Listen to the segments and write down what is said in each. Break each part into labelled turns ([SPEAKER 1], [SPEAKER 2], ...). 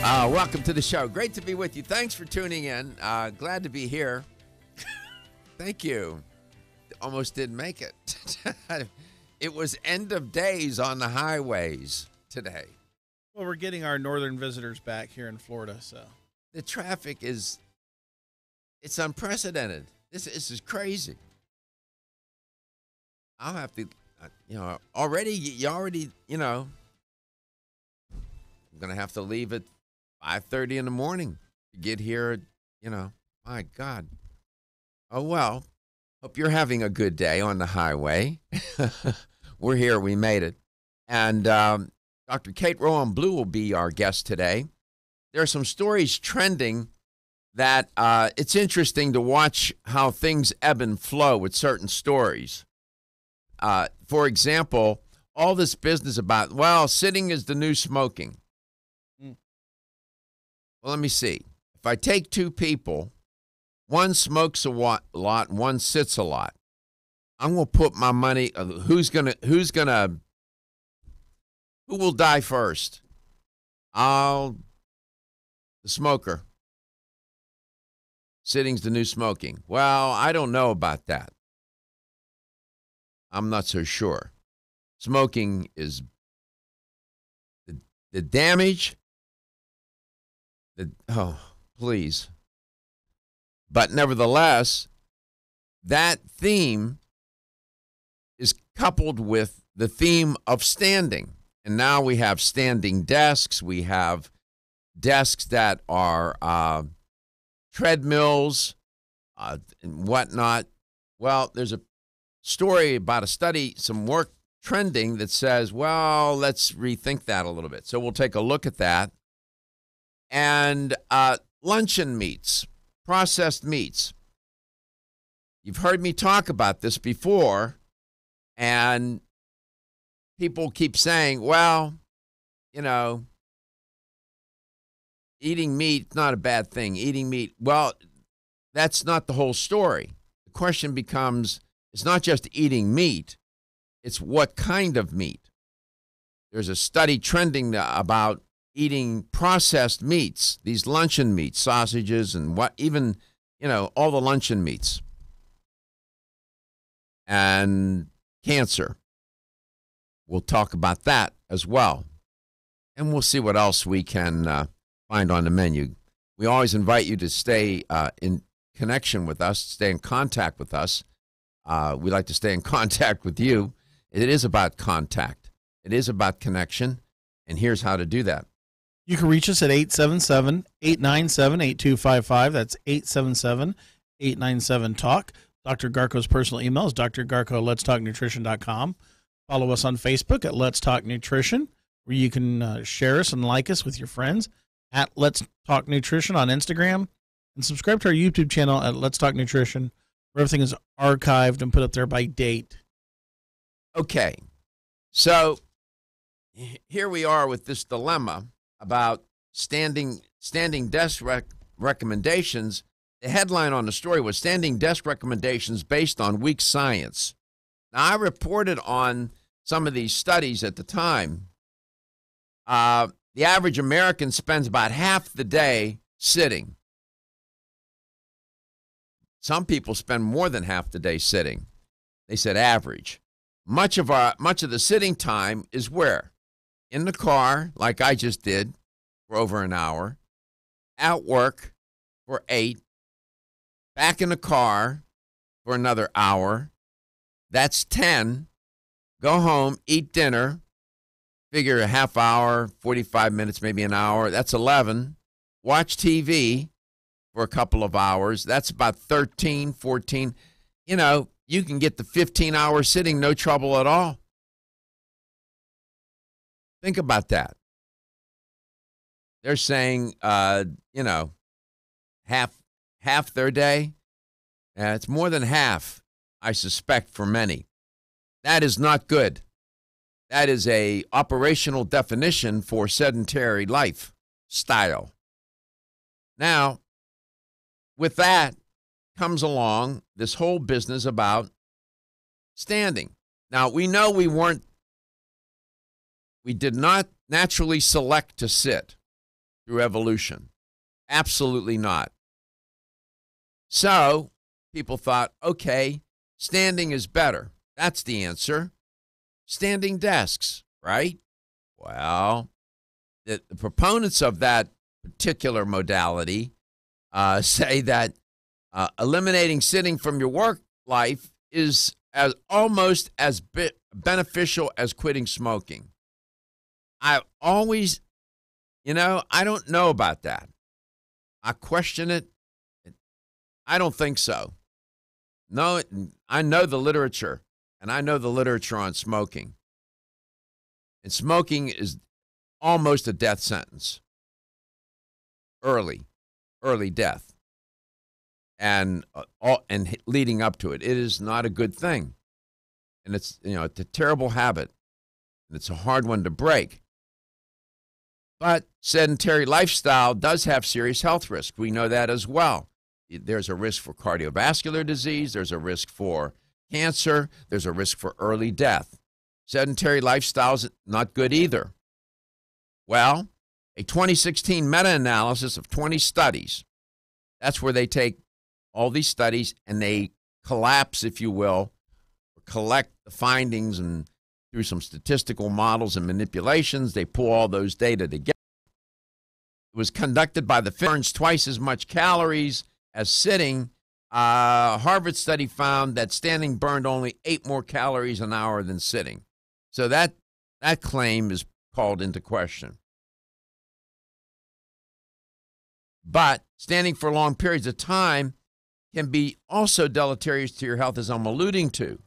[SPEAKER 1] Welcome to the show. Great to be with you. Thanks for tuning in. Glad to be here. Thank you. Almost didn't make it. It was end of days on the highways today.
[SPEAKER 2] Well, we're getting our northern visitors back here in Florida, so.
[SPEAKER 1] The traffic it's unprecedented. This is crazy. I'll have to, I'm going to have to leave at 5:30 in the morning to get here, my God. Oh, well, hope you're having a good day on the highway. We're here. We made it. And Dr. Kate Rowan Blue will be our guest today. There are some stories trending that it's interesting to watch how things ebb and flow with certain stories. For example, all this business about, sitting is the new smoking. Well, let me see. If I take two people, one smokes a lot, one sits a lot. I'm going to put my money. Who will die first? The smoker. Sitting's the new smoking. Well, I don't know about that. I'm not so sure. Smoking is the damage. Please. But nevertheless, that theme is coupled with the theme of standing. And now we have standing desks. We have desks that are treadmills and whatnot. Well, there's a story about a study, some work trending that says, let's rethink that a little bit. So we'll take a look at that. And luncheon meats, processed meats. You've heard me talk about this before, and people keep saying, eating meat is not a bad thing. Eating meat, that's not the whole story. The question becomes, it's not just eating meat, it's what kind of meat. There's a study trending about eating processed meats, these luncheon meats, sausages, and all the luncheon meats. And cancer. We'll talk about that as well. And we'll see what else we can find on the menu. We always invite you to stay in connection with us, stay in contact with us. We like to stay in contact with you. It is about contact. It is about connection. And here's how to do that.
[SPEAKER 2] You can reach us at 877-897-8255. That's 877-897-TALK. Dr. Garko's personal email is drgarko@letstalknutrition.com. Follow us on Facebook at Let's Talk Nutrition, where you can share us and like us with your friends, at Let's Talk Nutrition on Instagram, and subscribe to our YouTube channel at Let's Talk Nutrition, where everything is archived and put up there by date.
[SPEAKER 1] Okay, so here we are with this dilemma about standing desk recommendations. The headline on the story was Standing Desk Recommendations Based on Weak Science. Now, I reported on some of these studies at the time. The average American spends about half the day sitting. Some people spend more than half the day sitting. They said average. Much of the sitting time is where? In the car, like I just did, for over an hour. At work for 8. Back in the car for another hour. That's 10. Go home, eat dinner. Figure a half hour, 45 minutes, maybe an hour. That's 11. Watch TV for a couple of hours. That's about 13, 14. You can get the 15 hours sitting, no trouble at all. Think about that. They're saying, half their day. It's more than half, I suspect, for many. That is not good. That is a operational definition for sedentary lifestyle. Now, with that comes along this whole business about standing. Now, we know we did not naturally select to sit. through evolution. Absolutely not. So people thought, okay, standing is better. That's the answer. Standing desks, right? Well, the proponents of that particular modality say that eliminating sitting from your work life is almost as beneficial as quitting smoking. I've always, I don't know about that. I question it. I don't think so. No, I know the literature, and I know the literature on smoking. And smoking is almost a death sentence. Early death. And leading up to it. It is not a good thing. And it's, it's a terrible habit. And it's a hard one to break. But sedentary lifestyle does have serious health risks. We know that as well. There's a risk for cardiovascular disease. There's a risk for cancer. There's a risk for early death. Sedentary lifestyle is not good either. Well, a 2016 meta-analysis of 20 studies, that's where they take all these studies and they collapse, if you will, or collect the findings, and through some statistical models and manipulations, they pull all those data together. It was conducted by the burns twice as much calories as sitting. Harvard study found that standing burned only 8 more calories an hour than sitting. So that claim is called into question. But standing for long periods of time can be also deleterious to your health, as I'm alluding to.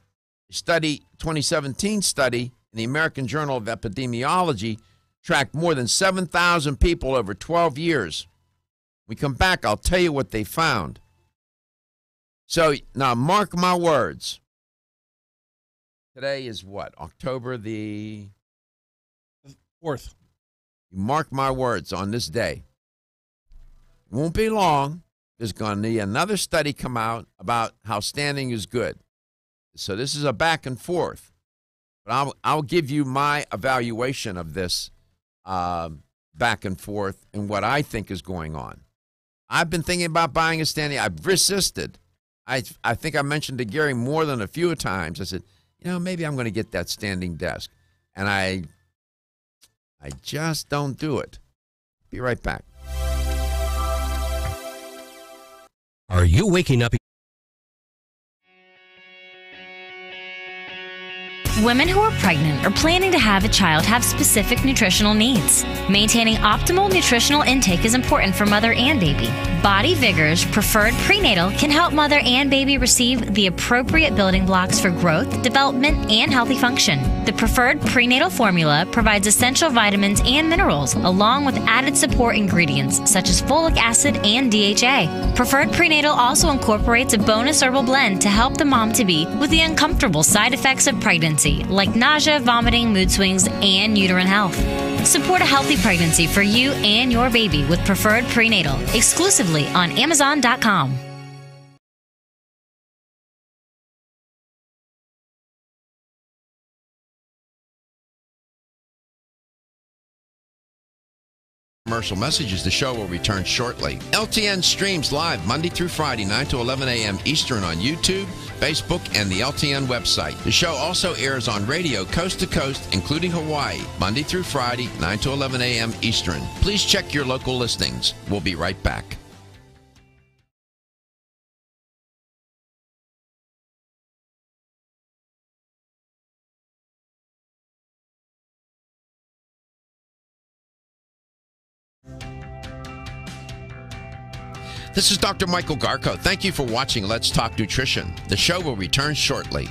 [SPEAKER 1] A 2017 study in the American Journal of Epidemiology tracked more than 7,000 people over 12 years. We come back, I'll tell you what they found. So now mark my words. Today is what? October the
[SPEAKER 2] 4th.
[SPEAKER 1] You mark my words on this day. It won't be long. There's going to be another study come out about how standing is good. So this is a back and forth. But I'll give you my evaluation of this back and forth and what I think is going on. I've been thinking about buying a standing. I've resisted. I think I mentioned to Gary more than a few times. I said, maybe I'm going to get that standing desk. And I just don't do it. Be right back.
[SPEAKER 3] Are you waking up?
[SPEAKER 4] Women who are pregnant or planning to have a child have specific nutritional needs. Maintaining optimal nutritional intake is important for mother and baby. Body Vigor's Preferred Prenatal can help mother and baby receive the appropriate building blocks for growth, development, and healthy function. The Preferred Prenatal formula provides essential vitamins and minerals, along with added support ingredients such as folic acid and DHA. Preferred Prenatal also incorporates a bonus herbal blend to help the mom-to-be with the uncomfortable side effects of pregnancy, like nausea, vomiting, mood swings, and uterine health. Support a healthy pregnancy for you and your baby with Preferred Prenatal, exclusively on Amazon.com.
[SPEAKER 1] Commercial messages. The show will return shortly. LTN streams live Monday through Friday, 9 to 11 a.m. Eastern on YouTube, Facebook, and the LTN website. The show also airs on radio coast to coast, including Hawaii, Monday through Friday, 9 to 11 a.m. Eastern. Please check your local listings. We'll be right back. This is Dr. Michael Garko. Thank you for watching Let's Talk Nutrition. The show will return shortly.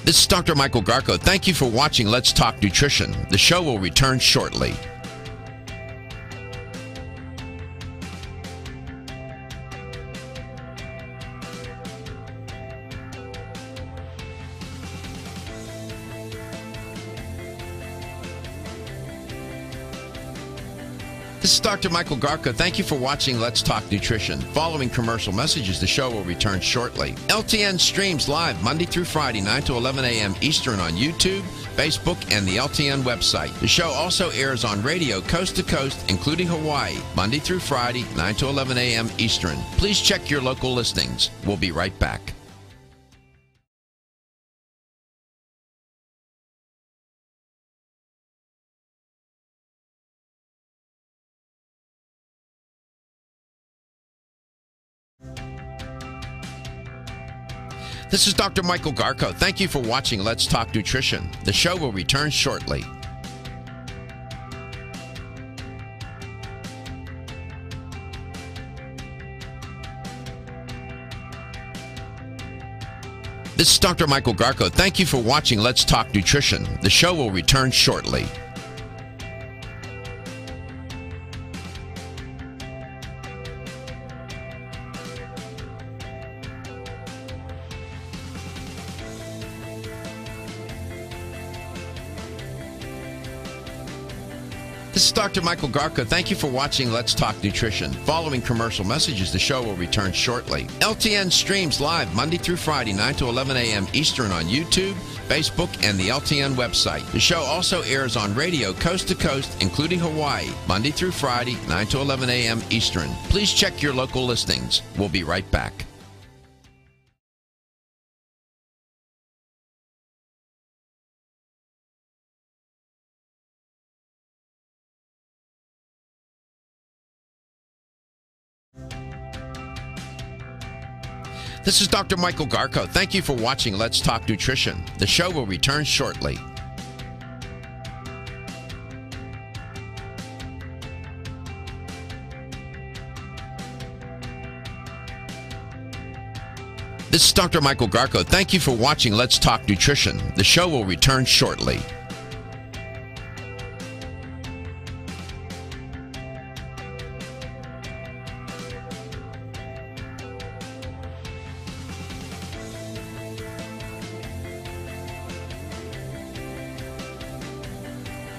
[SPEAKER 1] This is Dr. Michael Garko. Thank you for watching Let's Talk Nutrition. The show will return shortly. This is Dr. Michael Garko. Thank you for watching Let's Talk Nutrition. Following commercial messages, the show will return shortly. LTN streams live Monday through Friday, 9 to 11 a.m. Eastern on YouTube, Facebook, and the LTN website. The show also airs on radio coast to coast, including Hawaii, Monday through Friday, 9 to 11 a.m. Eastern. Please check your local listings. We'll be right back. This is Dr. Michael Garko. Thank you for watching Let's Talk Nutrition. The show will return shortly. This is Dr. Michael Garko. Thank you for watching Let's Talk Nutrition. The show will return shortly. This is Dr. Michael Garko. Thank you for watching Let's Talk Nutrition. Following commercial messages, the show will return shortly. LTN streams live Monday through Friday, 9 to 11 a.m. Eastern on YouTube, Facebook, and the LTN website. The show also airs on radio coast to coast, including Hawaii, Monday through Friday, 9 to 11 a.m. Eastern. Please check your local listings. We'll be right back. This is Dr. Michael Garko. Thank you for watching Let's Talk Nutrition. The show will return shortly. This is Dr. Michael Garko. Thank you for watching Let's Talk Nutrition. The show will return shortly.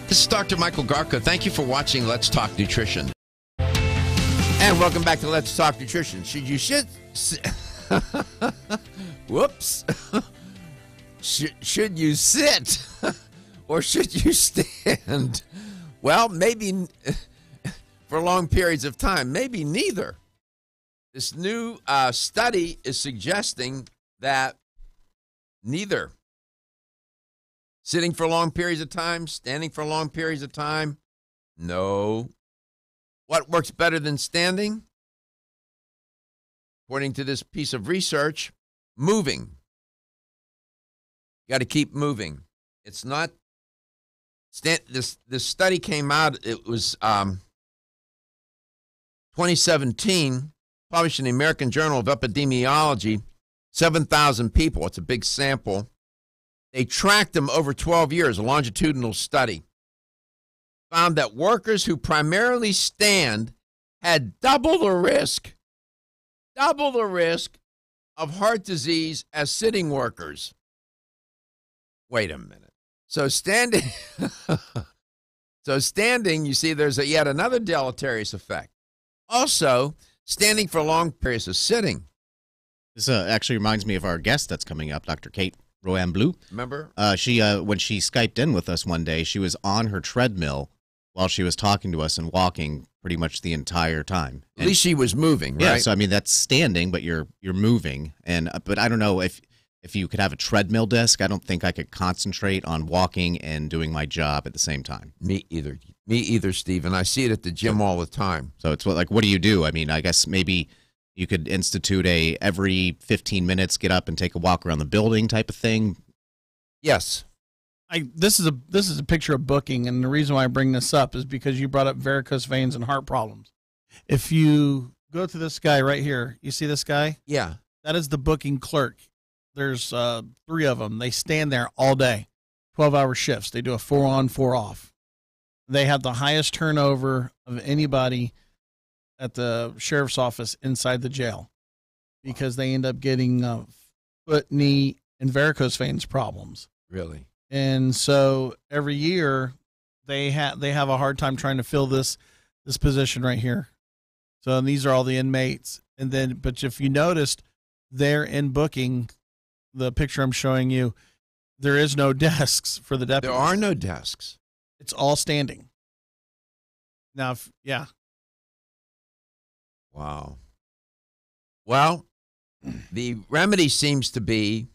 [SPEAKER 1] This is Dr. Michael Garko. Thank you for watching Let's Talk Nutrition. And welcome back to Let's Talk Nutrition. Should you whoops. Should you sit or should you stand? Well, maybe for long periods of time, maybe neither. This new study is suggesting that neither. Sitting for long periods of time, standing for long periods of time, no. What works better than standing? According to this piece of research, moving. You got to keep moving. It's not, this study came out, it was 2017, published in the American Journal of Epidemiology, 7,000 people. It's a big sample. They tracked them over 12 years, a longitudinal study. Found that workers who primarily stand had double the risk of heart disease as sitting workers. Wait a minute. So standing, you see, there's yet another deleterious effect. Also, standing for long periods of sitting.
[SPEAKER 5] This actually reminds me of our guest that's coming up, Dr. Kate Rowan Blue.
[SPEAKER 1] Remember?
[SPEAKER 5] She when she Skyped in with us one day, she was on her treadmill while she was talking to us and walking pretty much the entire time.
[SPEAKER 1] At least she was moving, right?
[SPEAKER 5] Yeah, so I mean that's standing, but you're moving. And but I don't know if you could have a treadmill disc. I don't think I could concentrate on walking and doing my job at the same time.
[SPEAKER 1] Me either, Steve. And I see it at the gym all the time.
[SPEAKER 5] So it's what do you do? I mean, I guess maybe you could institute every 15 minutes, get up and take a walk around the building type of thing.
[SPEAKER 1] Yes.
[SPEAKER 2] This is a picture of booking, and the reason why I bring this up is because you brought up varicose veins and heart problems. If you go to this guy right here, you see this guy?
[SPEAKER 1] Yeah.
[SPEAKER 2] That is the booking clerk. There's 3 of them. They stand there all day, 12-hour shifts. They do a 4-on, 4-off. They have the highest turnover of anybody at the sheriff's office inside the jail because they end up getting foot, knee, and varicose veins problems.
[SPEAKER 1] Really?
[SPEAKER 2] And so every year they have a hard time trying to fill this this position right here. So and these are all the inmates. And then, but if you noticed, there in booking, the picture I'm showing you, there is no desks for the deputies.
[SPEAKER 1] There are no desks.
[SPEAKER 2] It's all standing. Now, yeah.
[SPEAKER 1] Wow. Well, the remedy seems to be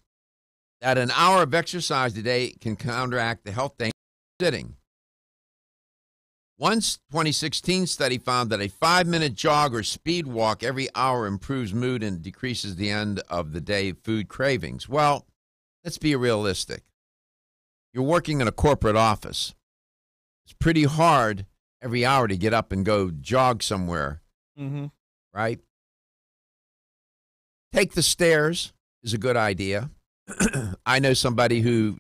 [SPEAKER 1] that an hour of exercise a day can counteract the health dangers of sitting. One 2016 study found that a 5-minute jog or speed walk every hour improves mood and decreases the end of the day food cravings. Well, let's be realistic. You're working in a corporate office. It's pretty hard every hour to get up and go jog somewhere, right? Take the stairs is a good idea. I know somebody who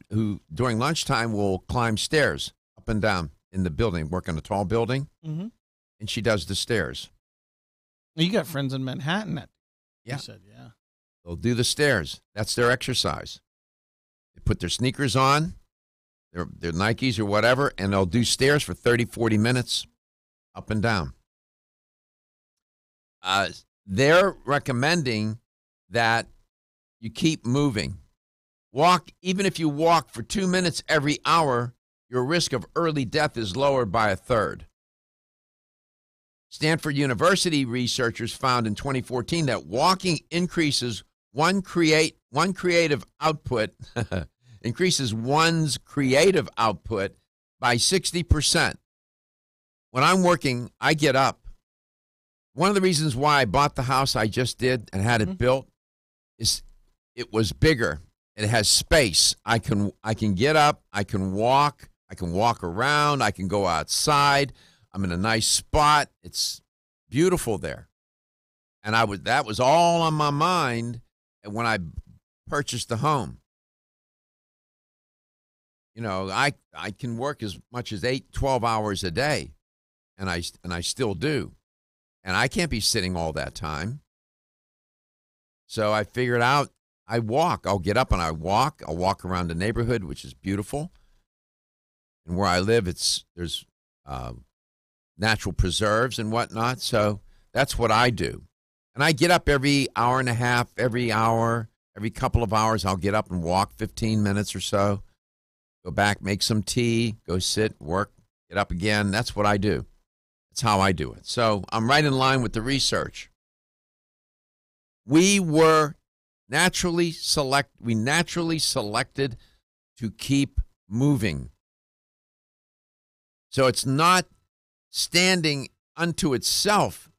[SPEAKER 1] during lunchtime will climb stairs up and down in the building, work in a tall building, and she does the stairs.
[SPEAKER 2] You got friends in Manhattan that
[SPEAKER 1] Yeah.
[SPEAKER 2] you said, yeah.
[SPEAKER 1] They'll do the stairs. That's their exercise. They put their sneakers on, their Nikes or whatever, and they'll do stairs for 30, 40 minutes up and down. They're recommending that you keep moving. Walk, even if you walk for 2 minutes every hour, your risk of early death is lowered by 1/3. Stanford University researchers found in 2014 that walking increases one's creative output by 60%. When I'm working, I get up. One of the reasons why I bought the house I just did and had it built is it was bigger. It has space. I can get up. I can walk around. I can go outside. I'm in a nice spot. It's beautiful there. And that was all on my mind when I purchased the home. You know, I can work as much as 8, 12 hours a day, and I still do. And I can't be sitting all that time. So I figured out I walk. I'll get up and I walk. I'll walk around the neighborhood, which is beautiful. And where I live, there's natural preserves and whatnot. So that's what I do. And I get up every hour and a half, every hour, every couple of hours. I'll get up and walk 15 minutes or so. Go back, make some tea, go sit, work, get up again. That's what I do. That's how I do it. So I'm right in line with the research. We naturally selected to keep moving. So it's not standing unto itself.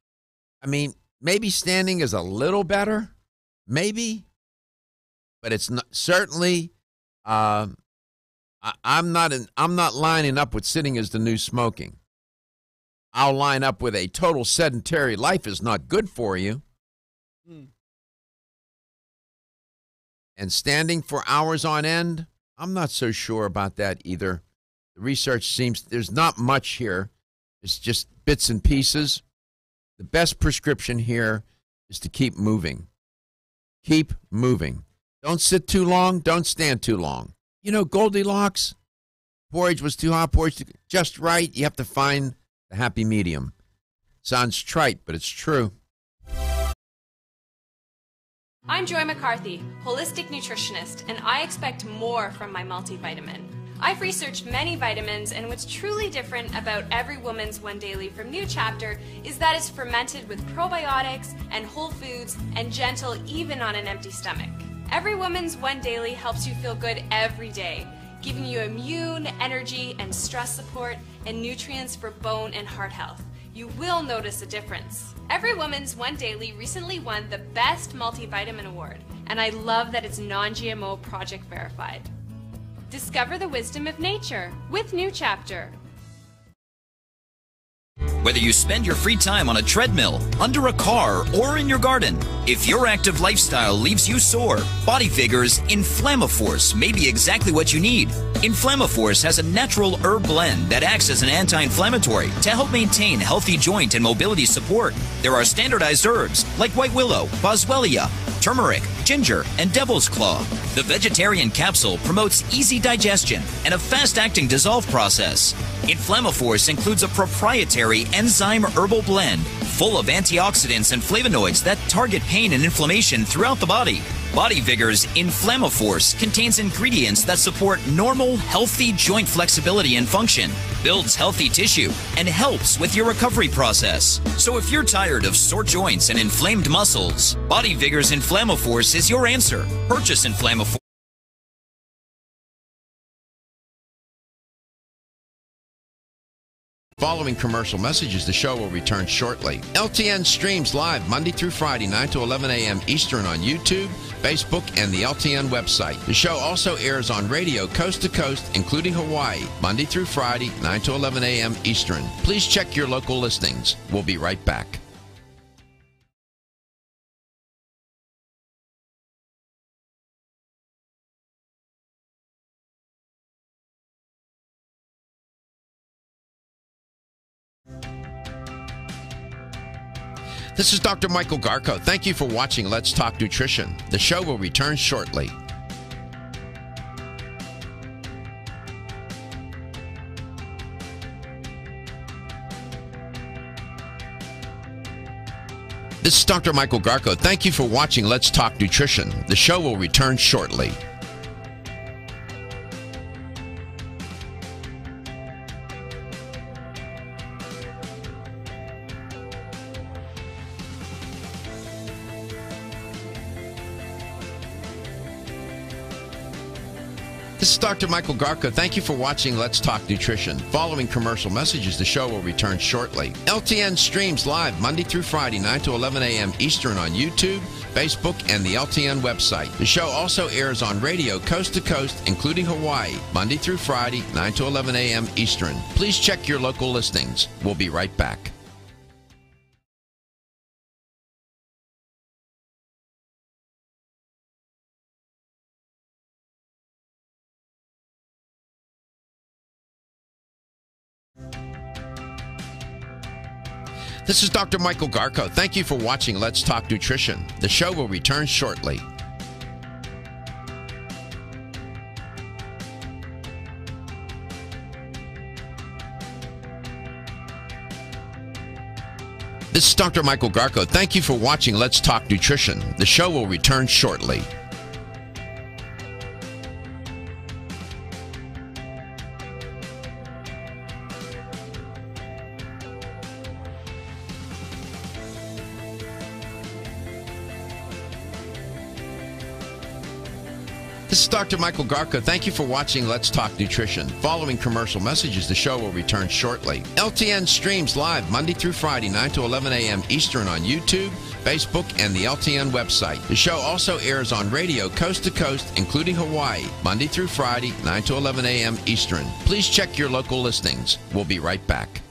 [SPEAKER 1] I mean, maybe standing is a little better, maybe, but it's not, certainly. I'm not lining up with sitting as the new smoking. I'll line up with a total sedentary life is not good for you. And standing for hours on end, I'm not so sure about that either. The research seems there's not much here. It's just bits and pieces. The best prescription here is to keep moving. Keep moving. Don't sit too long. Don't stand too long. You know, Goldilocks, porridge was too hot, porridge just right. You have to find the happy medium. Sounds trite, but it's true.
[SPEAKER 6] I'm Joy McCarthy, holistic nutritionist, and I expect more from my multivitamin. I've researched many vitamins, and what's truly different about Every Woman's One Daily from New Chapter is that it's fermented with probiotics and whole foods and gentle even on an empty stomach. Every Woman's One Daily helps you feel good every day, giving you immune, energy, and stress support, and nutrients for bone and heart health. You will notice a difference. Every Woman's One Daily recently won the Best Multivitamin Award, and I love that it's non-GMO project verified. Discover the wisdom of nature with New Chapter.
[SPEAKER 7] Whether you spend your free time on a treadmill, under a car, or in your garden, if your active lifestyle leaves you sore, Body Figures Inflammaforce may be exactly what you need. Inflammaforce has a natural herb blend that acts as an anti-inflammatory to help maintain healthy joint and mobility support. There are standardized herbs like white willow, boswellia, turmeric, ginger, and devil's claw. The vegetarian capsule promotes easy digestion and a fast-acting dissolve process. Inflammaforce includes a proprietary enzyme herbal blend full of antioxidants and flavonoids that target pain and inflammation throughout the body. Body Vigor's Inflammaforce contains ingredients that support normal, healthy joint flexibility and function, builds healthy tissue, and helps with your recovery process. So if you're tired of sore joints and inflamed muscles, Body Vigor's Inflammaforce is your answer. Purchase Inflammaforce.
[SPEAKER 1] Following commercial messages, the show will return shortly. LTN streams live Monday through Friday, 9 to 11 a.m. Eastern on YouTube, Facebook, and the LTN website. The show also airs on radio coast to coast, including Hawaii, Monday through Friday, 9 to 11 a.m. Eastern. Please check your local listings. We'll be right back. This is Dr. Michael Garko. Thank you for watching Let's Talk Nutrition. The show will return shortly. This is Dr. Michael Garko. Thank you for watching Let's Talk Nutrition. The show will return shortly. This is Dr. Michael Garko. Thank you for watching Let's Talk Nutrition. Following commercial messages, the show will return shortly. LTN streams live Monday through Friday, 9 to 11 a.m. Eastern on YouTube, Facebook, and the LTN website. The show also airs on radio coast to coast, including Hawaii, Monday through Friday, 9 to 11 a.m. Eastern. Please check your local listings. We'll be right back. This is Dr. Michael Garko. Thank you for watching Let's Talk Nutrition. The show will return shortly. This is Dr. Michael Garko. Thank you for watching Let's Talk Nutrition. The show will return shortly. This is Dr. Michael Garko. Thank you for watching Let's Talk Nutrition. Following commercial messages, the show will return shortly. LTN streams live Monday through Friday, 9 to 11 a.m. Eastern on YouTube, Facebook, and the LTN website. The show also airs on radio coast to coast, including Hawaii, Monday through Friday, 9 to 11 a.m. Eastern. Please check your local listings. We'll be right back.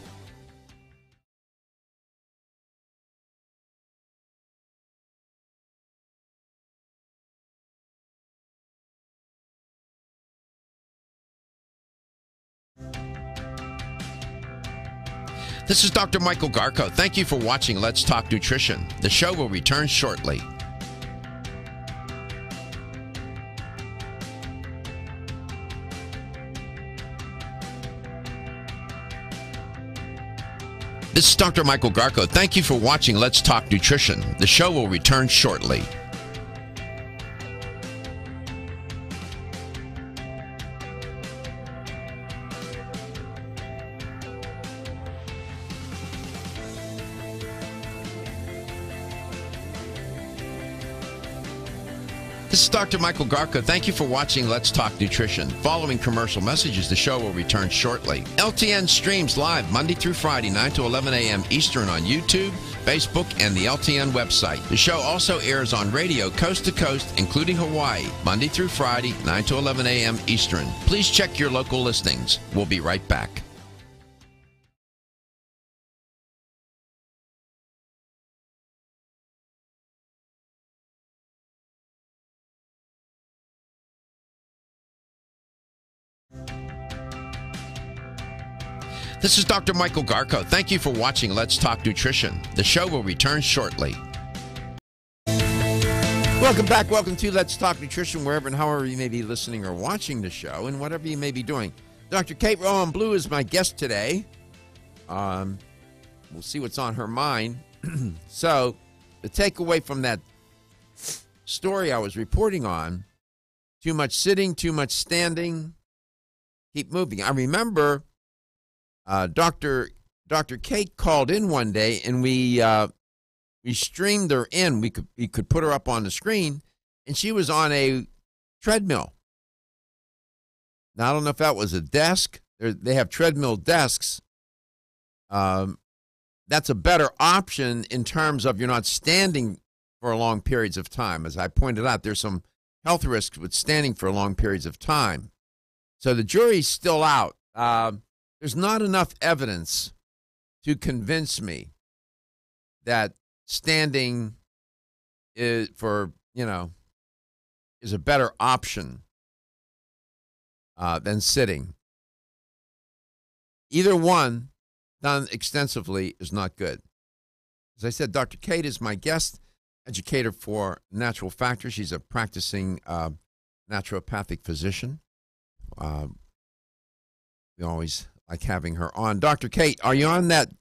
[SPEAKER 1] This is Dr. Michael Garko. Thank you for watching Let's Talk Nutrition. The show will return shortly. This is Dr. Michael Garko. Thank you for watching Let's Talk Nutrition. The show will return shortly. This is Dr. Michael Garko. Thank you for watching Let's Talk Nutrition. Following commercial messages, the show will return shortly. LTN streams live Monday through Friday, 9 to 11 a.m. Eastern on YouTube, Facebook, and the LTN website. The show also airs on radio coast to coast, including Hawaii, Monday through Friday, 9 to 11 a.m. Eastern. Please check your local listings. We'll be right back. This is Dr. Michael Garko. Thank you for watching Let's Talk Nutrition. The show will return shortly. Welcome back. Welcome to Let's Talk Nutrition, wherever and however you may be listening or watching the show, and whatever you may be doing. Dr. Kate Rowan Blue is my guest today. We'll see what's on her mind. So, the takeaway from that story I was reporting on, too much sitting, too much standing, keep moving. I remember Dr. Kate called in one day, and we streamed her in. We could put her up on the screen, and she was on a treadmill. Now, I don't know if that was a desk. They have treadmill desks. That's a better option in terms of you're not standing for long periods of time. As I pointed out, there's some health risks with standing for long periods of time. So the jury's still out. There's not enough evidence to convince me that standing is a better option than sitting. Either one done extensively is not good. As I said, Dr. Kate is my guest, educator for Natural Factors. She's a practicing naturopathic physician. We always like having her on. Dr. Kate, are you on that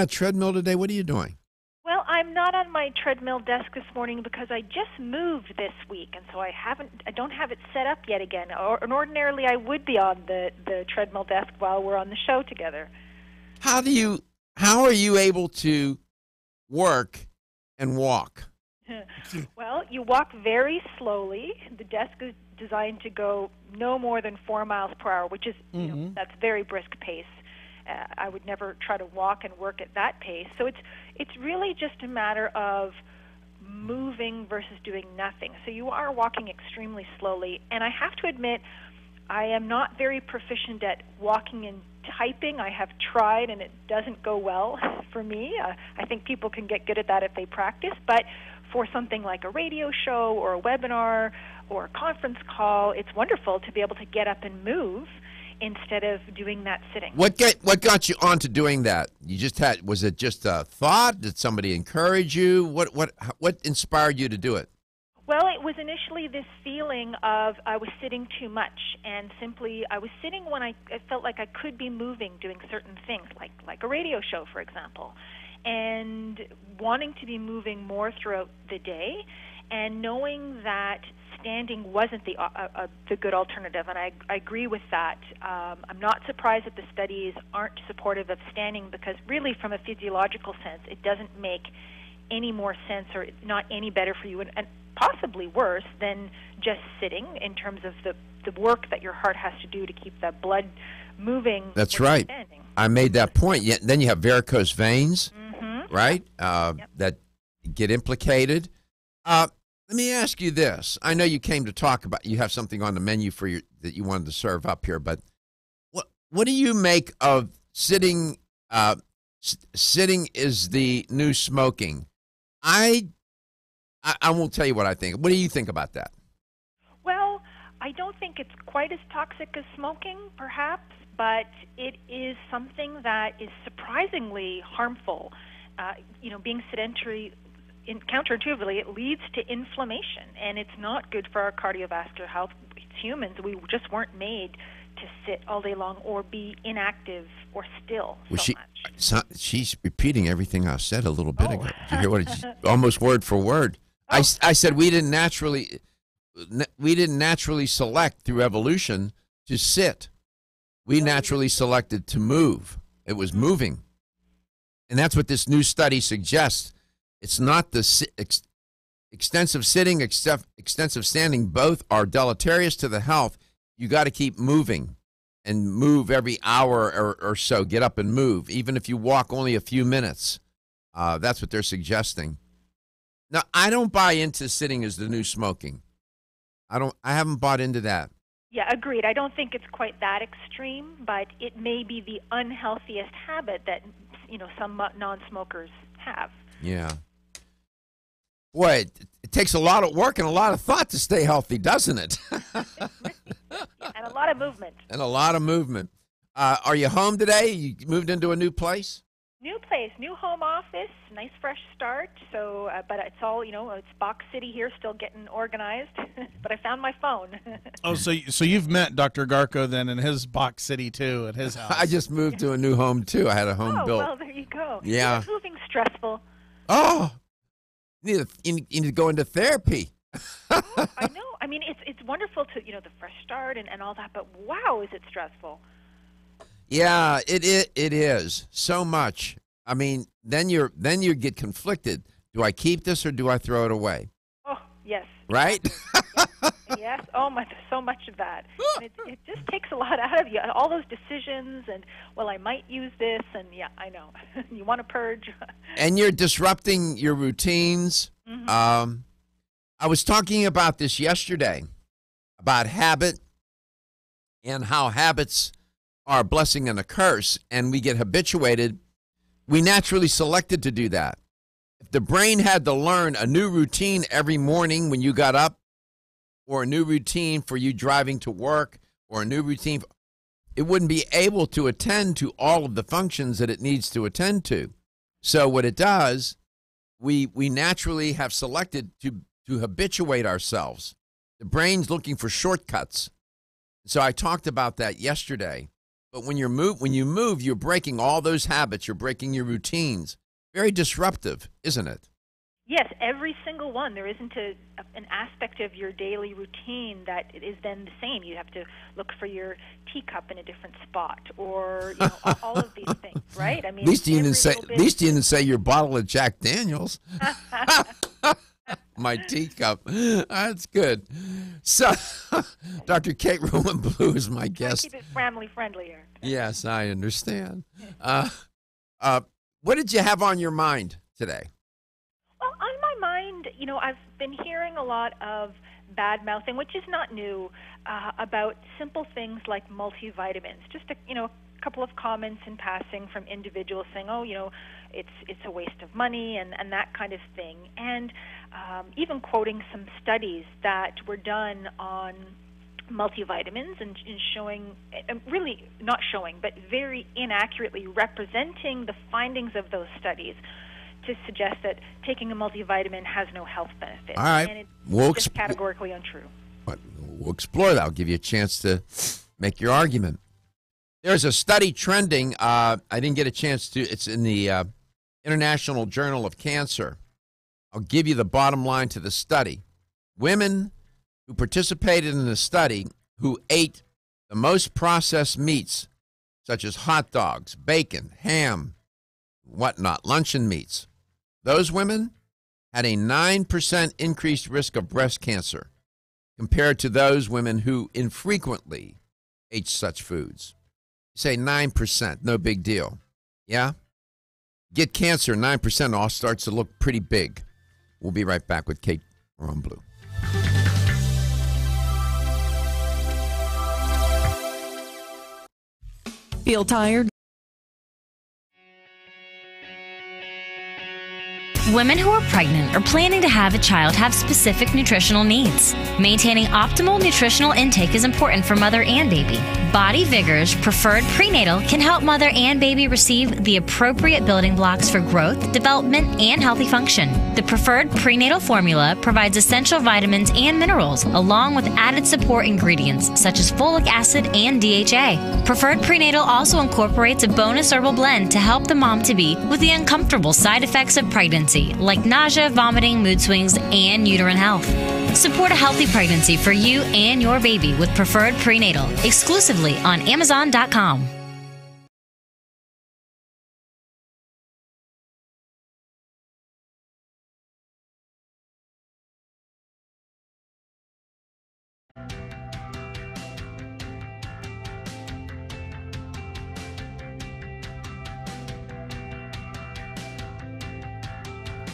[SPEAKER 1] treadmill today? What are you doing?
[SPEAKER 8] Well, I'm not on my treadmill desk this morning because I just moved this week, and so I don't have it set up yet again. And ordinarily, I would be on the treadmill desk while we're on the show together.
[SPEAKER 1] How are you able to work and walk?
[SPEAKER 8] Well, you walk very slowly. The desk is designed to go no more than 4 miles per hour, which is that's very brisk pace. I would never try to walk and work at that pace. So it's really just a matter of moving versus doing nothing. So you are walking extremely slowly, and I have to admit, I am not very proficient at walking and typing. I have tried, and it doesn't go well for me. I think people can get good at that if they practice, but for something like a radio show or a webinar or a conference call, it's wonderful to be able to get up and move instead of doing that sitting.
[SPEAKER 1] What got you onto doing that? Was it just a thought? Did somebody encourage you? What inspired you to do it?
[SPEAKER 8] Well, it was initially this feeling of I was sitting too much, and simply I was sitting when I felt like I could be moving, doing certain things, like a radio show, for example, and wanting to be moving more throughout the day, and knowing that standing wasn't the good alternative, and I agree with that. I'm not surprised that the studies aren't supportive of standing because really from a physiological sense, it doesn't make any more sense or not any better for you, and possibly worse than just sitting in terms of the work that your heart has to do to keep the blood moving.
[SPEAKER 1] That's right. Standing. I made that point. Then you have varicose veins, right, that get implicated. Let me ask you this. I know you came to talk about, you have something on the menu that you wanted to serve up here, but what do you make of sitting? Sitting is the new smoking. I won't tell you what I think. What do you think about that?
[SPEAKER 8] Well, I don't think it's quite as toxic as smoking, perhaps, but it is something that is surprisingly harmful. Being sedentary, counterintuitively, it leads to inflammation, and it's not good for our cardiovascular health. It's humans. We just weren't made to sit all day long or be inactive or still much.
[SPEAKER 1] She's repeating everything I said a little bit ago. Did you hear what almost word for word? I said we didn't naturally select through evolution to sit. We naturally selected to move. It was moving. And that's what this new study suggests. It's not the extensive sitting, extensive standing. Both are deleterious to the health. You got to keep moving and move every hour or so. Get up and move, even if you walk only a few minutes. That's what they're suggesting. Now, I don't buy into sitting as the new smoking. I haven't bought into that.
[SPEAKER 8] Yeah, agreed. I don't think it's quite that extreme, but it may be the unhealthiest habit that some non-smokers have.
[SPEAKER 1] Yeah. Boy, it takes a lot of work and a lot of thought to stay healthy, doesn't it?
[SPEAKER 8] And a lot of movement.
[SPEAKER 1] Are you home today? You moved into a new place?
[SPEAKER 8] New place. place. New home office, nice fresh start. So, but it's all, it's Box City here, still getting organized. But I found my phone.
[SPEAKER 2] Oh, so you've met Dr. Garko then in his Box City too, at his house.
[SPEAKER 1] I just moved to a new home too. I had a home built.
[SPEAKER 8] Well, there you go.
[SPEAKER 1] Yeah.
[SPEAKER 8] Moving stressful.
[SPEAKER 1] Oh, you need to go into therapy.
[SPEAKER 8] I know. I mean, it's wonderful to, the fresh start and all that, but wow, is it stressful.
[SPEAKER 1] Yeah, it is so much. I mean, then you get conflicted. Do I keep this or do I throw it away?
[SPEAKER 8] Oh, yes.
[SPEAKER 1] Right?
[SPEAKER 8] Yes. Oh my, so much of that. And it just takes a lot out of you. All those decisions and, well, I might use this, and yeah, I know. You want to purge.
[SPEAKER 1] And you're disrupting your routines.
[SPEAKER 8] Mm-hmm.
[SPEAKER 1] I was talking about this yesterday, about habit and how habits are a blessing and a curse, and we get habituated. We naturally selected to do that. If the brain had to learn a new routine every morning when you got up, or a new routine for you driving to work, or a new routine, it wouldn't be able to attend to all of the functions that it needs to attend to. So what it does, we naturally have selected to habituate ourselves. The brain's looking for shortcuts. So I talked about that yesterday. But when you move, you're breaking all those habits. You're breaking your routines. Very disruptive, isn't it?
[SPEAKER 8] Yes, every single one. There isn't an aspect of your daily routine that is then the same. You have to look for your teacup in a different spot, or all of these things, right? I mean,
[SPEAKER 1] at least you didn't say your bottle of Jack Daniels. My teacup. That's good. So, Dr. Kate Rowan-Blue is my guest.
[SPEAKER 8] Keep it family friendly here.
[SPEAKER 1] Yes, I understand. What did you have on your mind today?
[SPEAKER 8] Well, on my mind, I've been hearing a lot of bad mouthing, which is not new, about simple things like multivitamins. Just a couple of comments in passing from individuals saying, it's a waste of money and that kind of thing. And even quoting some studies that were done on multivitamins and showing, really not showing, but very inaccurately representing the findings of those studies to suggest that taking a multivitamin has no health benefit.
[SPEAKER 1] All right.
[SPEAKER 8] And it's just categorically untrue.
[SPEAKER 1] We'll explore that. I'll give you a chance to make your argument. There's a study trending. I didn't get a chance to. It's in the International Journal of Cancer. I'll give you the bottom line to the study. Women who participated in the study who ate the most processed meats, such as hot dogs, bacon, ham, whatnot, luncheon meats, those women had a 9% increased risk of breast cancer compared to those women who infrequently ate such foods. Say 9%, no big deal. Yeah? Get cancer, 9% all starts to look pretty big. We'll be right back with Kate Rowan-Blue.
[SPEAKER 9] Feel tired?
[SPEAKER 4] Women who are pregnant or planning to have a child have specific nutritional needs. Maintaining optimal nutritional intake is important for mother and baby. Body Vigor's Preferred Prenatal can help mother and baby receive the appropriate building blocks for growth, development, and healthy function. The Preferred Prenatal formula provides essential vitamins and minerals, along with added support ingredients such as folic acid and DHA. Preferred Prenatal also incorporates a bonus herbal blend to help the mom-to-be with the uncomfortable side effects of pregnancy, like nausea, vomiting, mood swings, and uterine health. Support a healthy pregnancy for you and your baby with Preferred Prenatal, exclusively on Amazon.com.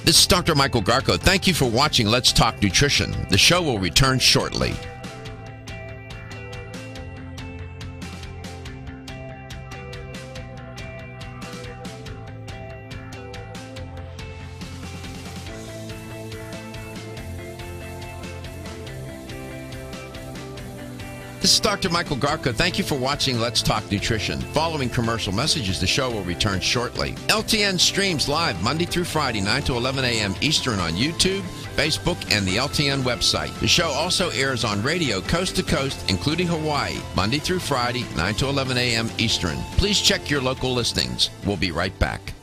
[SPEAKER 1] This is Dr. Michael Garko. Thank you for watching Let's Talk Nutrition. The show will return shortly. This is Dr. Michael Garko. Thank you for watching Let's Talk Nutrition. Following commercial messages, the show will return shortly. LTN streams live Monday through Friday, 9 to 11 a.m. Eastern on YouTube, Facebook, and the LTN website. The show also airs on radio coast to coast, including Hawaii, Monday through Friday, 9 to 11 a.m. Eastern. Please check your local listings. We'll be right back.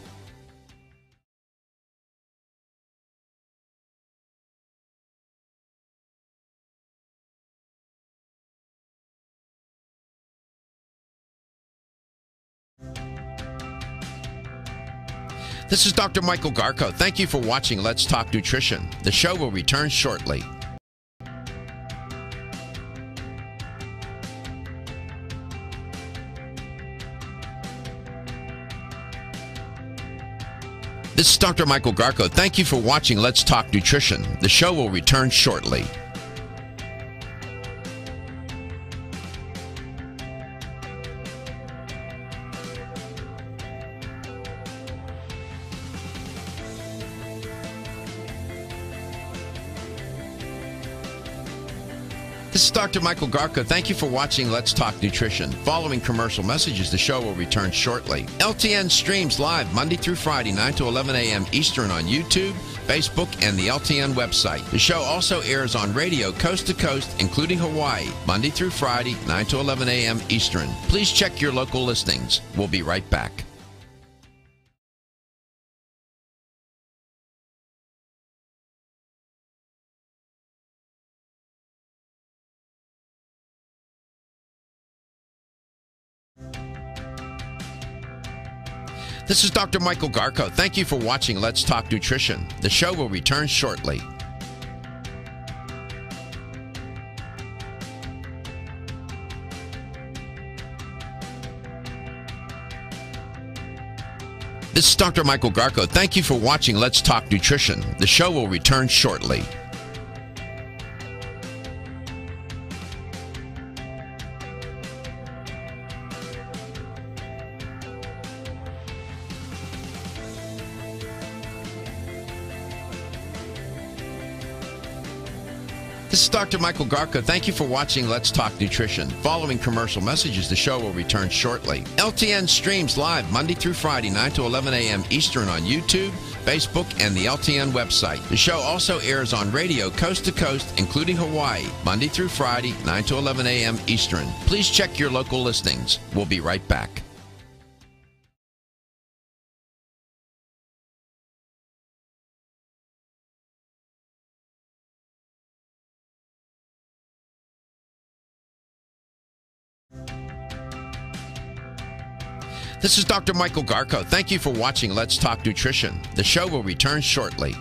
[SPEAKER 1] This is Dr. Michael Garko. Thank you for watching Let's Talk Nutrition. The show will return shortly. This is Dr. Michael Garko. Thank you for watching Let's Talk Nutrition. The show will return shortly. This is Dr. Michael Garko. Thank you for watching Let's Talk Nutrition. Following commercial messages, the show will return shortly. LTN streams live Monday through Friday, 9 to 11 a.m. Eastern on YouTube, Facebook, and the LTN website. The show also airs on radio coast to coast, including Hawaii, Monday through Friday, 9 to 11 a.m. Eastern. Please check your local listings. We'll be right back. This is Dr. Michael Garko. Thank you for watching Let's Talk Nutrition. The show will return shortly. This is Dr. Michael Garko. Thank you for watching Let's Talk Nutrition. The show will return shortly. This is Dr. Michael Garko. Thank you for watching Let's Talk Nutrition. Following commercial messages, the show will return shortly. LTN streams live Monday through Friday, 9 to 11 a.m. Eastern on YouTube, Facebook, and the LTN website. The show also airs on radio coast to coast, including Hawaii, Monday through Friday, 9 to 11 a.m. Eastern. Please check your local listings. We'll be right back. This is Dr. Michael Garko. Thank you for watching Let's Talk Nutrition. The show will return shortly.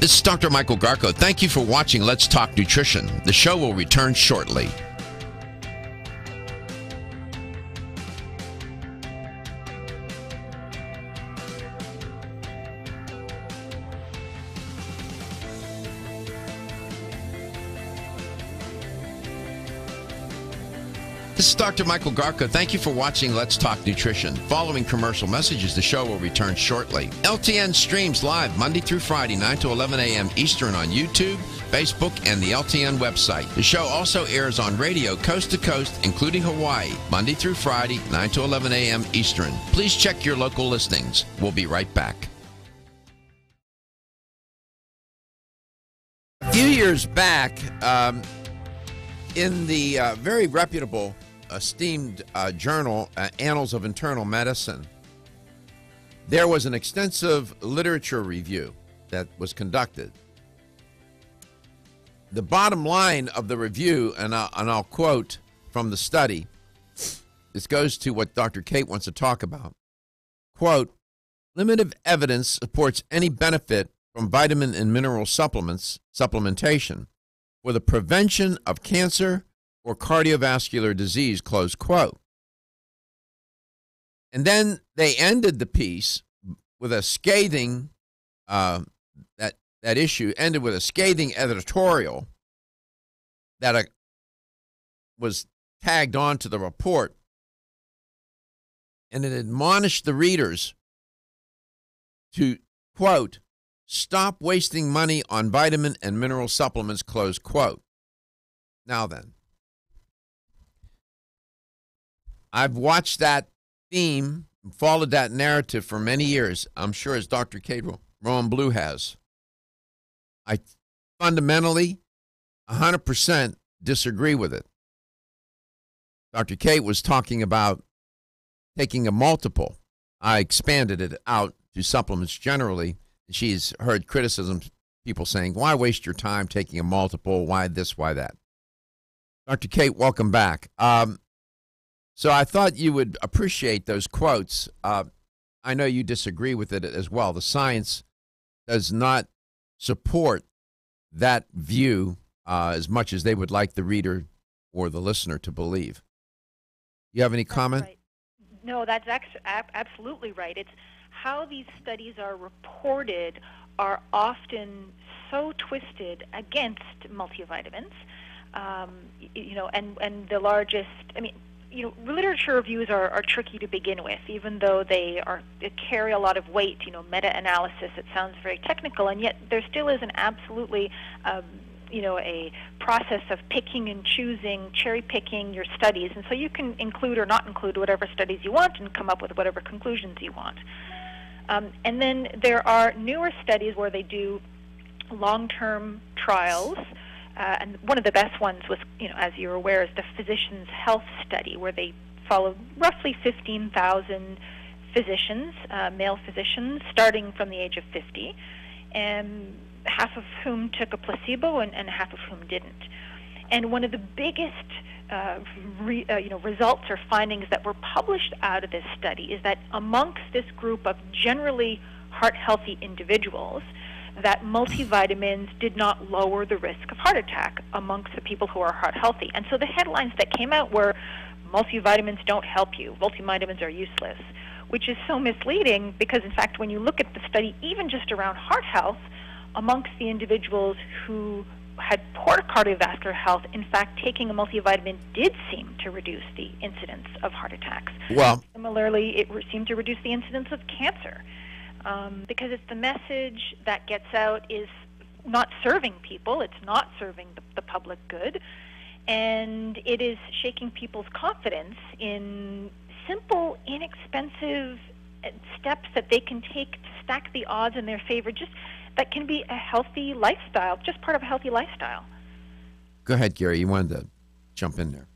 [SPEAKER 1] This is Dr. Michael Garko. Thank you for watching Let's Talk Nutrition. The show will return shortly. This is Dr. Michael Garko. Thank you for watching Let's Talk Nutrition. Following commercial messages, the show will return shortly. LTN streams live Monday through Friday, 9 to 11 a.m. Eastern on YouTube, Facebook, and the LTN website. The show also airs on radio coast to coast, including Hawaii, Monday through Friday, 9 to 11 a.m. Eastern. Please check your local listings. We'll be right back. A few years back, in the very reputable, esteemed journal, Annals of Internal Medicine, there was an extensive literature review that was conducted. The bottom line of the review, and I'll quote from the study, this goes to what Dr. Kate wants to talk about. Quote, limited evidence supports any benefit from vitamin and mineral supplementation for the prevention of cancer or cardiovascular disease, close quote. And then they ended the piece with a scathing, that issue ended with a scathing editorial that was tagged on to the report. and it admonished the readers to, quote, stop wasting money on vitamin and mineral supplements, close quote. Now then, I've watched that theme, followed that narrative for many years, I'm sure as Dr. Kate Rowan Blue has. I fundamentally, 100% disagree with it. Dr. Kate was talking about taking a multiple. I expanded it out to supplements generally. She's heard criticisms, people saying, why waste your time taking a multiple? Why this, why that? Dr. Kate, welcome back. So I thought you would appreciate those quotes. I know you disagree with it as well. The science does not support that view as much as they would like the reader or the listener to believe. You have any comment?
[SPEAKER 8] Right. No, that's absolutely right. It's how these studies are reported are often so twisted against multivitamins. And the largest, literature reviews are tricky to begin with, even though they carry a lot of weight. Meta-analysis, it sounds very technical, and yet there still is an absolutely a process of picking and choosing, cherry-picking your studies. And so you can include or not include whatever studies you want and come up with whatever conclusions you want. And then there are newer studies where they do long-term trials. And one of the best ones was, as you're aware, is the Physicians' Health Study, where they followed roughly 15,000 physicians, male physicians, starting from the age of 50. And half of whom took a placebo and half of whom didn't. And one of the biggest results or findings that were published out of this study is that amongst this group of generally heart-healthy individuals, that multivitamins did not lower the risk of heart attack amongst the people who are heart-healthy. And so the headlines that came out were, multivitamins don't help you, multivitamins are useless, which is so misleading because, in fact, when you look at the study, even just around heart health, amongst the individuals who had poor cardiovascular health, in fact, taking a multivitamin did seem to reduce the incidence of heart attacks.
[SPEAKER 1] Well,
[SPEAKER 8] similarly, it seemed to reduce the incidence of cancer because it's the message that gets out is not serving people, it's not serving the public good, and it is shaking people's confidence in simple, inexpensive steps that they can take to stack the odds in their favor, just that can be a healthy lifestyle, just part of a healthy lifestyle.
[SPEAKER 1] Go ahead, Gary. You wanted to jump in there.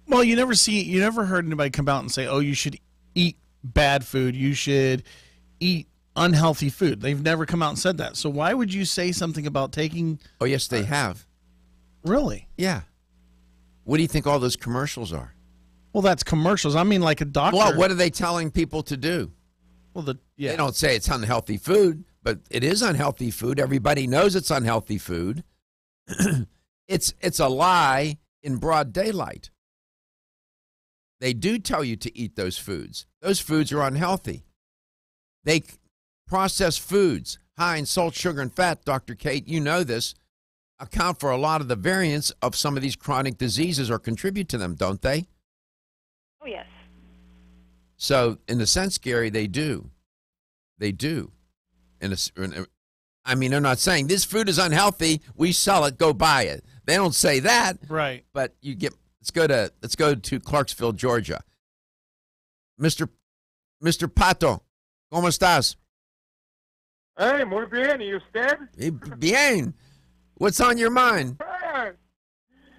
[SPEAKER 2] Well, you never heard anybody come out and say, oh, you should eat bad food, you should eat unhealthy food. They've never come out and said that. So why would you say something about taking...
[SPEAKER 1] Oh, yes, they have.
[SPEAKER 2] Really?
[SPEAKER 1] Yeah. What do you think all those commercials are?
[SPEAKER 2] Well, that's commercials. I mean, like a doctor...
[SPEAKER 1] Well, what are they telling people to do?
[SPEAKER 2] Well,
[SPEAKER 1] They don't say it's unhealthy food, but it is unhealthy food. Everybody knows it's unhealthy food. It's a lie in broad daylight. They do tell you to eat those foods. Those foods are unhealthy. They processed foods, high in salt, sugar, and fat, Dr. Kate, you know this, account for a lot of the variants of some of these chronic diseases or contribute to them, don't they?
[SPEAKER 8] Oh, yes.
[SPEAKER 1] So, in a sense, Gary, they do. They do. I mean, they're not saying this food is unhealthy, we sell it, go buy it. They don't say that.
[SPEAKER 2] Right.
[SPEAKER 1] But let's go to Clarksville, Georgia. Mr. Pato, ¿cómo estás?
[SPEAKER 9] Hey, muy bien, ¿y usted?
[SPEAKER 1] Bien. What's on your mind?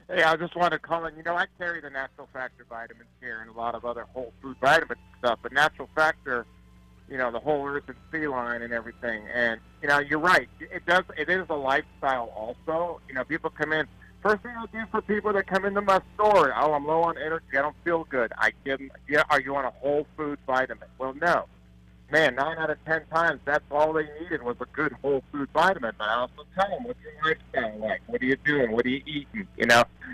[SPEAKER 9] Hey, I just want to call in. I carry the Natural Factor vitamins here and a lot of other whole food vitamin stuff, but Natural Factor, the whole earth and sea line and everything. And, you're right. It is a lifestyle also. People come in. First thing I do for people that come into my store, oh, I'm low on energy, I don't feel good. I give them, are you on a whole food vitamin? Well, no. Man, 9 out of 10 times, that's all they needed was a good whole food vitamin. But I also tell them, what's your lifestyle like? What are you doing? What are you eating?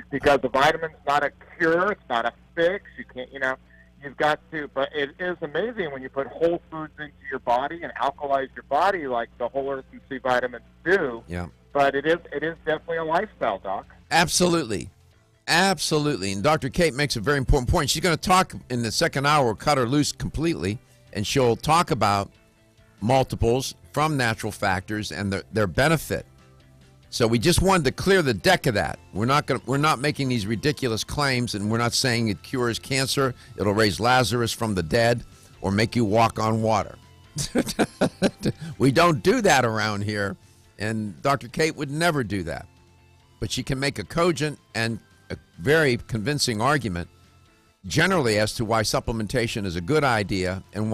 [SPEAKER 9] Because the vitamin's not a cure, it's not a fix. You can't, you've got to. But it is amazing when you put whole foods into your body and alkalize your body like the whole earth and sea vitamins do.
[SPEAKER 1] Yeah.
[SPEAKER 9] But it is definitely a lifestyle, Doc.
[SPEAKER 1] Absolutely. Absolutely. And Dr. Kate makes a very important point. She's going to talk in the second hour, cut her loose completely, and she'll talk about multiples from natural factors and their benefit. So we just wanted to clear the deck of that. We're not making these ridiculous claims, and we're not saying it cures cancer, it'll raise Lazarus from the dead, or make you walk on water. We don't do that around here, and Dr. Kate would never do that. But she can make a cogent and a very convincing argument generally as to why supplementation is a good idea and